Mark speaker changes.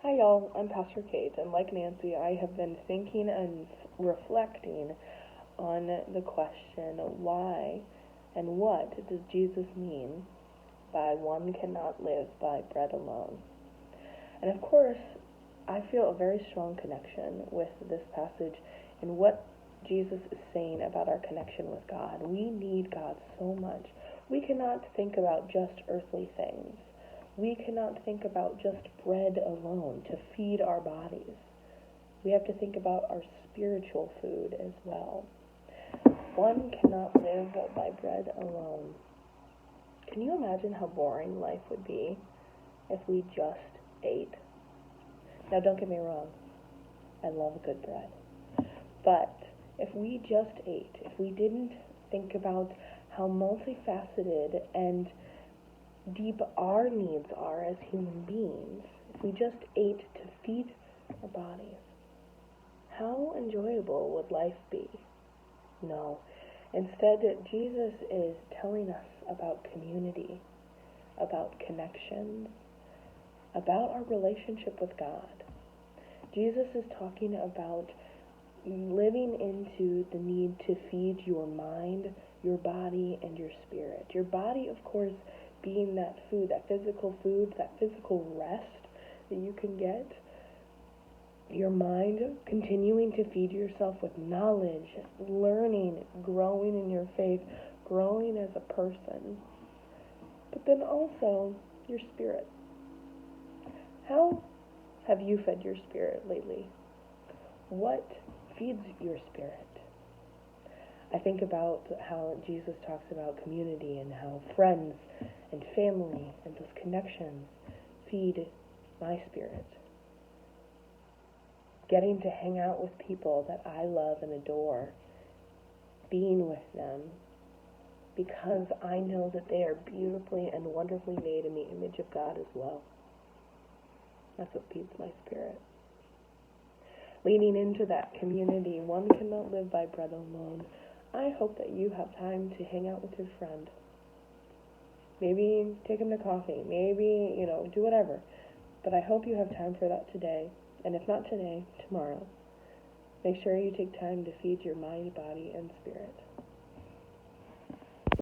Speaker 1: Hi y'all, I'm Pastor Kate, and like Nancy, I have been thinking and reflecting on the question, why and what does Jesus mean by one cannot live by bread alone? And of course, I feel a very strong connection with this passage and what Jesus is saying about our connection with God. We need God so much. We cannot think about just earthly things. We cannot think about just bread alone to feed our bodies. We have to think about our spiritual food as well. One cannot live by bread alone. Can you imagine how boring life would be if we just ate? Now, don't get me wrong. I love good bread. But if we just ate, if we didn't think about how multifaceted and deep our needs are as human beings, if we just ate to feed our bodies, how enjoyable would life be? No. Instead, Jesus is telling us about community, about connections, about our relationship with God. Jesus is talking about living into the need to feed your mind, your body, and your spirit. Your body, of course, being that food, that physical rest that you can get. Your mind, continuing to feed yourself with knowledge, learning, growing in your faith, growing as a person. But then also your spirit. How have you fed your spirit lately? What feeds your spirit? I think about how Jesus talks about community and how friends and family and those connections feed my spirit. Getting to hang out with people that I love and adore, being with them, because I know that they are beautifully and wonderfully made in the image of God as well. That's what feeds my spirit. Leaning into that community, one cannot live by bread alone. I hope that you have time to hang out with your friend. Maybe take them to coffee. Maybe, do whatever. But I hope you have time for that today. And if not today, tomorrow. Make sure you take time to feed your mind, body, and spirit.